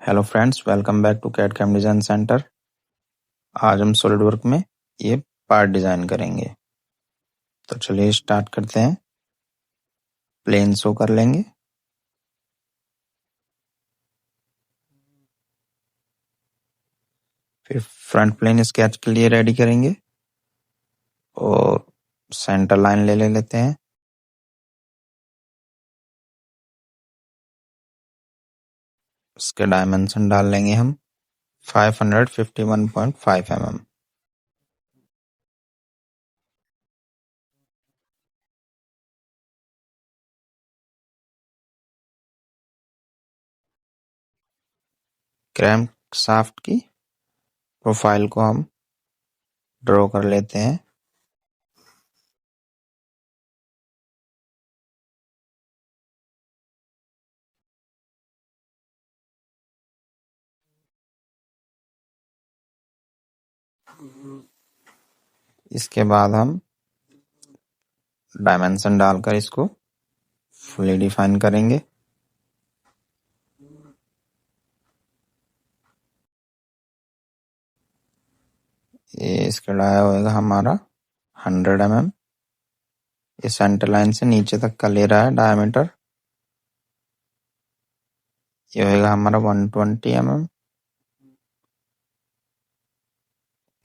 Hello friends, welcome back to CAD CAM design centre. आज हम SolidWork में ये पार्ट डिज़ाइन करेंगे। तो चलिए स्टार्ट करते हैं। प्लेन शो कर लेंगे। फिर फ्रंट प्लेन स्केच के लिए रेडी करेंगे और सेंटर लाइन ले लेते हैं। इसके डायमेंशन डाल लेंगे हम 551.5 mm। क्रैंक शाफ्ट की प्रोफाइल को हम ड्रॉ कर लेते हैं। इसके बाद हम डायमेंशन डालकर इसको फुली डिफाइन करेंगे। ये इसका डाया होगा हमारा 100 mm। ये सेंटर लाइन से नीचे तक का ले रहा है डायमीटर। ये होगा हमारा 120 mm।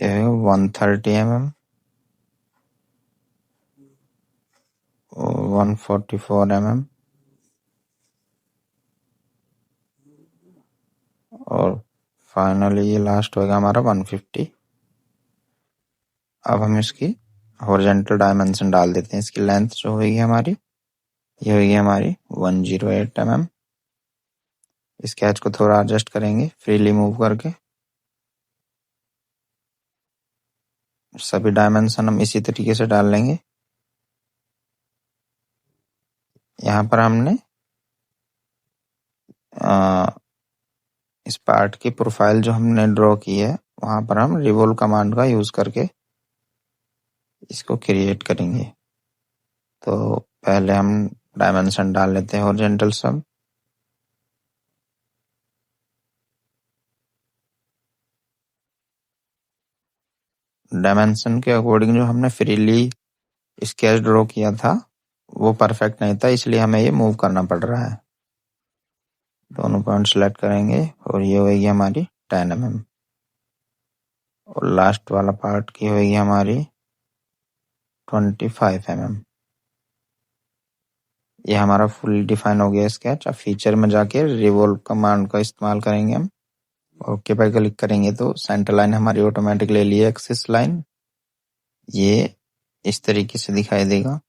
ये होगा 130 mm और 144 mm और फाइनली ये लास्ट होगा हमारा 150। अब हम इसकी हॉरिजॉन्टल डायमेंशन डाल देते हैं। इसकी लेंथ जो होगी हमारी, ये होगी हमारी 108 mm। स्केच को थोड़ा एडजस्ट करेंगे फ्रीली मूव करके। सभी डायमेंशन हम इसी तरीके से डाल लेंगे। यहाँ पर हमने इस पार्ट की प्रोफाइल जो हमने ड्रॉ की है, वहां पर हम रिवॉल्व कमांड का यूज करके इसको क्रिएट करेंगे। तो पहले हम डायमेंशन डाल लेते हैं हॉरिजॉन्टल सब। डायमेंशन के अकॉर्डिंग जो हमने फ्रीली स्केच ड्रॉ किया था वो परफेक्ट नहीं था, इसलिए हमें ये मूव करना पड़ रहा है। दोनों पॉइंट सेलेक्ट करेंगे और ये होगी हमारी 10 mm और लास्ट वाला पार्ट की होगी हमारी 25 mm। ये हमारा फुल डिफाइन हो गया स्केच। अब फीचर में जाके रिवॉल्व कमांड का इस्तेमाल करेंगे हम। ओके पर क्लिक करेंगे तो सेंटर लाइन हमारी ऑटोमेटिक ले ली है, एक्सिस लाइन। ये इस तरीके से दिखाई देगा।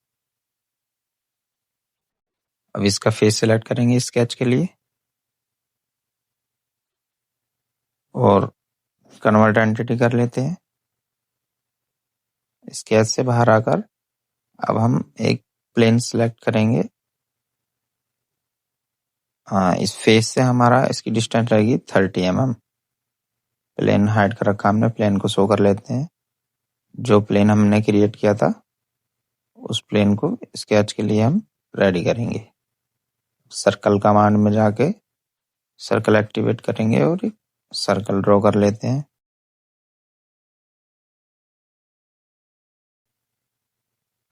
अब इसका फेस सेलेक्ट करेंगे स्केच के लिए और कन्वर्ट एंटिटी कर लेते हैं। स्केच से बाहर आकर अब हम एक प्लेन सेलेक्ट करेंगे। इस फेस से हमारा इसकी डिस्टेंस रहेगी 30 mm। प्लेन हाइड कर रखा हमने, प्लेन को शो कर लेते हैं। जो प्लेन हमने क्रिएट किया था उस प्लेन को स्केच के लिए हम रेडी करेंगे। सर्कल कमांड में जाके सर्कल एक्टिवेट करेंगे और एक सर्कल ड्रॉ कर लेते हैं।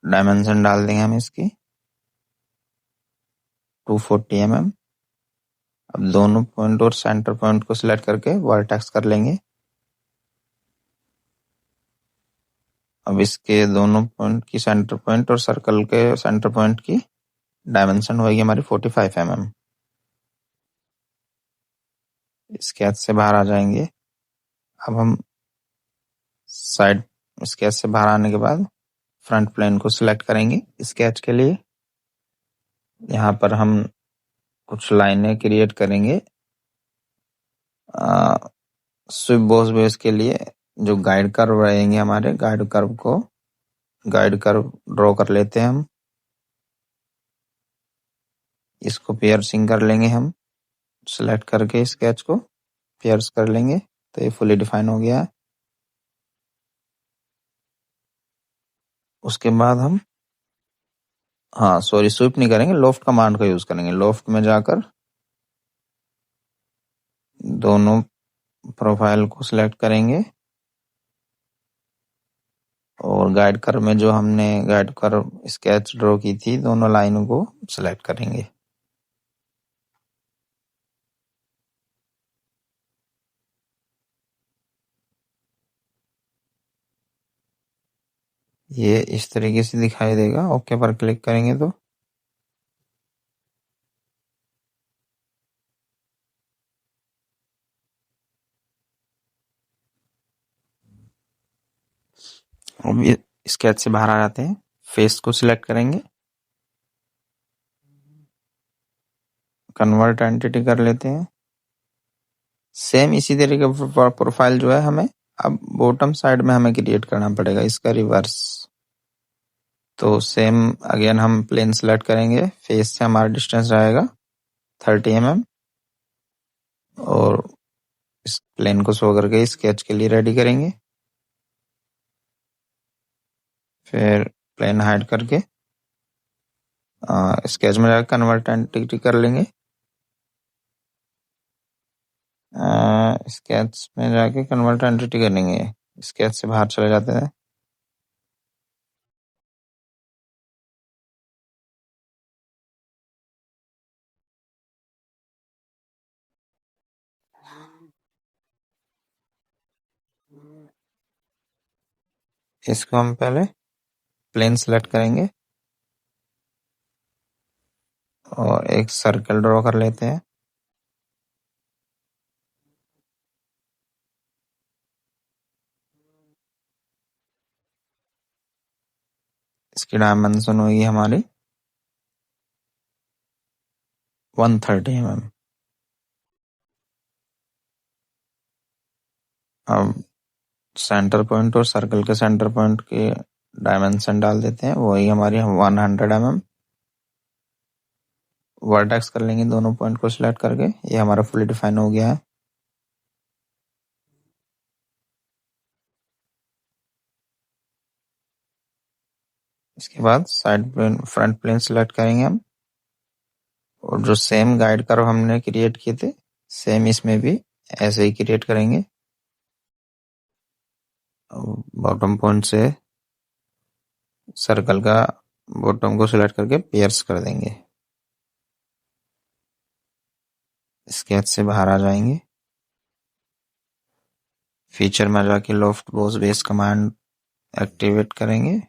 डायमेंशन डाल देंगे हम इसकी 240 mm। अब दोनों पॉइंट और सेंटर पॉइंट को सिलेक्ट करके वर्टेक्स कर लेंगे। अब इसके दोनों पॉइंट की सेंटर पॉइंट और सर्कल के सेंटर पॉइंट की डायमेंशन होगी हमारी 45 mm। स्केच से बाहर आ जाएंगे। अब हम साइड स्केच से बाहर आने के बाद फ्रंट प्लेन को सिलेक्ट करेंगे स्केच के लिए। यहाँ पर हम कुछ लाइनें क्रिएट करेंगे स्वीप बॉस बेस के लिए। जो गाइड कर्व रहेंगे हमारे, गाइड कर्व ड्रॉ कर लेते हैं हम। इसको पियर्सिंग कर लेंगे हम, सिलेक्ट करके स्केच को पियर्स कर लेंगे तो ये फुली डिफाइन हो गया है। उसके बाद हम स्वीप नहीं करेंगे, लोफ्ट कमांड का यूज करेंगे। लोफ्ट में जाकर दोनों प्रोफाइल को सिलेक्ट करेंगे और गाइड कर्व में जो हमने गाइड कर्व स्केच ड्रॉ की थी दोनों लाइनों को सिलेक्ट करेंगे। ये इस तरीके से दिखाई देगा। ओके पर क्लिक करेंगे तो अब ये स्केच से बाहर आ जाते हैं। फेस को सिलेक्ट करेंगे, कन्वर्ट एंटिटी कर लेते हैं। सेम इसी तरीके का प्रोफाइल जो है हमें अब बॉटम साइड में हमें क्रिएट करना पड़ेगा, इसका रिवर्स। तो सेम अगेन हम प्लेन सिलेक्ट करेंगे, फेस से हमारा डिस्टेंस रहेगा 30 mm और इस प्लेन को शो करके स्केच के लिए रेडी करेंगे। फिर प्लेन हाइड करके स्केच में जाकर कन्वर्ट एंटिटी कर लेंगे। स्केच में जाके कन्वर्ट एंटिटी करेंगे, स्केच से बाहर चले जाते हैं। इसको हम पहले प्लेन सेलेक्ट करेंगे और एक सर्कल ड्रॉ कर लेते हैं। इसकी डायमेंशन होगी हमारी 130 mm। अब सेंटर पॉइंट और सर्कल के सेंटर पॉइंट के डायमेंशन डाल देते हैं, वही हमारी 100 mm। वर्टेक्स कर लेंगे दोनों पॉइंट को सिलेक्ट करके। ये हमारा फुली डिफाइन हो गया है। इसके बाद side plane front plane select करेंगे हम और जो सेम गाइड कर्व हमने क्रिएट किए थे सेम इसमें भी ऐसे ही क्रिएट करेंगे। बॉटम पॉइंट से सर्कल का बॉटम को सिलेक्ट करके पियर्स कर देंगे। स्केच से बाहर आ जाएंगे, फीचर में जाके loft boss base command activate करेंगे।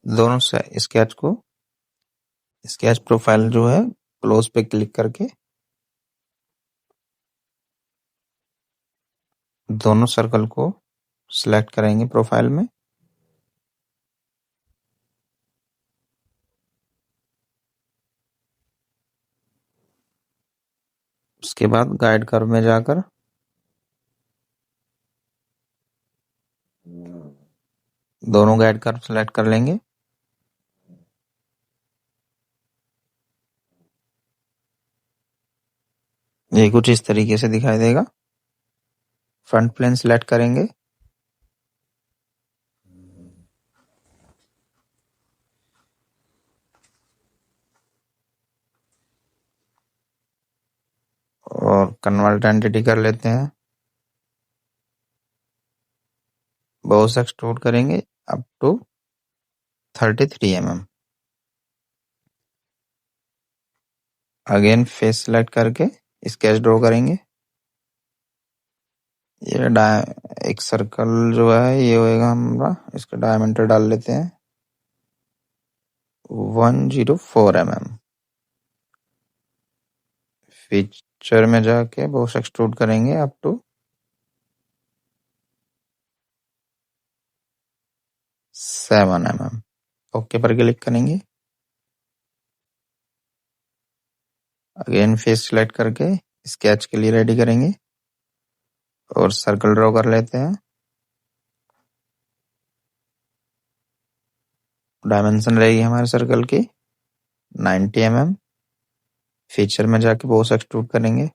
दोनों से स्केच प्रोफाइल जो है क्लोज पे क्लिक करके दोनों सर्कल को सिलेक्ट करेंगे प्रोफाइल में। उसके बाद गाइड कर्व में जाकर दोनों गाइड कर्व सिलेक्ट कर लेंगे। ये कुछ इस तरीके से दिखाई देगा। फ्रंट प्लेन सिलेक्ट करेंगे और कन्वर्ट एंटिटी कर लेते हैं। बॉस एक्सट्रूड करेंगे up to 33 mm। Again face select करके स्केच ड्रॉ करेंगे। ये एक सर्कल जो है ये होएगा हमारा, इसका डायमीटर डाल लेते हैं 104 mm। फीचर में जाके बॉस एक्सट्रूड करेंगे अप टू 7 mm। ओके पर क्लिक करेंगे। अगेन फेस सिलेक्ट करके स्केच के लिए रेडी करेंगे और सर्कल ड्रॉ कर लेते हैं। डायमेंशन रहेगी हमारे सर्कल की 90 mm। फीचर में जाके बॉस एक्सट्रूड करेंगे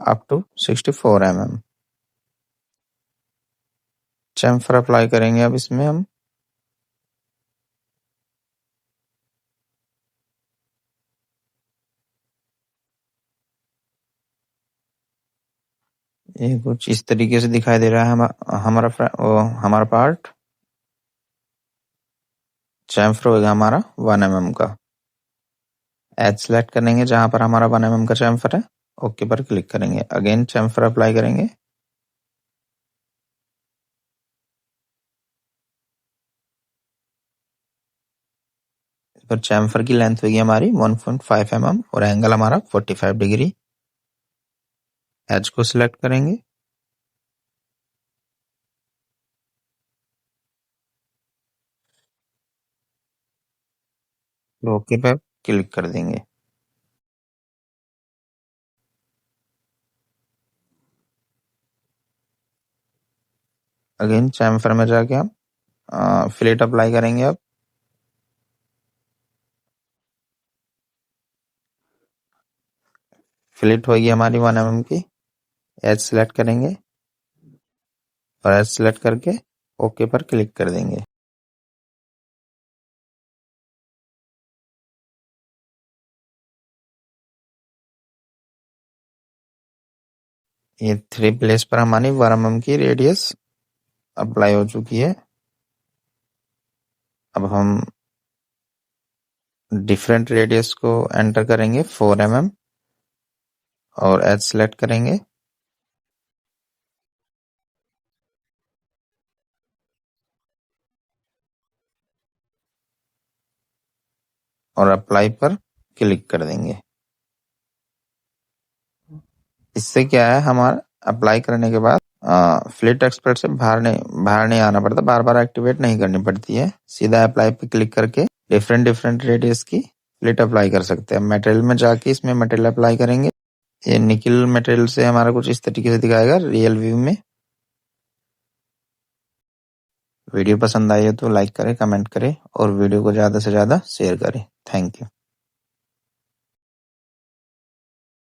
up to 64 mm। Chamfer apply करेंगे अब इसमें हम। ये कुछ इस तरीके से दिखाई दे रहा है हमारा पार्ट। चैम्फर होगा हमारा 1 mm का। एज सेलेक्ट करेंगे जहां पर हमारा 1 mm का चैम्फर है, ओके पर क्लिक करेंगे। अगेन चैम्फर अप्लाई करेंगे। इस पर चैम्फर की लेंथ होगी हमारी 1.5 mm और एंगल हमारा 45 डिग्री। एज को सिलेक्ट करेंगे। ओके पर क्लिक कर देंगे। अगेन चैम्फर में जाके हम फिलेट अप्लाई करेंगे अब। फिलेट होगी हमारी 1 mm की। एज सेलेक्ट करेंगे और एज सेलेक्ट करके ओके पर क्लिक कर देंगे। ये 3 प्लेस पर हमारी 1 mm की रेडियस अप्लाई हो चुकी है। अब हम डिफरेंट रेडियस को एंटर करेंगे 4 mm और एज सेलेक्ट करेंगे और अप्लाई पर क्लिक कर देंगे। इससे क्या है, हमारा अप्लाई करने के बाद फ्लिट एक्सपर्ट से बाहर नहीं आना पड़ता, बार बार एक्टिवेट नहीं करनी पड़ती है। सीधा अप्लाई पे क्लिक करके डिफरेंट रेडियस की फ्लिट अप्लाई कर सकते हैं। मटेरियल में जाके इसमें मटेरियल अप्लाई करेंगे। ये निकल मटेरियल से हमारा कुछ इस तरीके से दिखाएगा रियल व्यू में। वीडियो पसंद आई है तो लाइक करें, कमेंट करें और वीडियो को ज़्यादा से ज़्यादा शेयर करें। Thank you.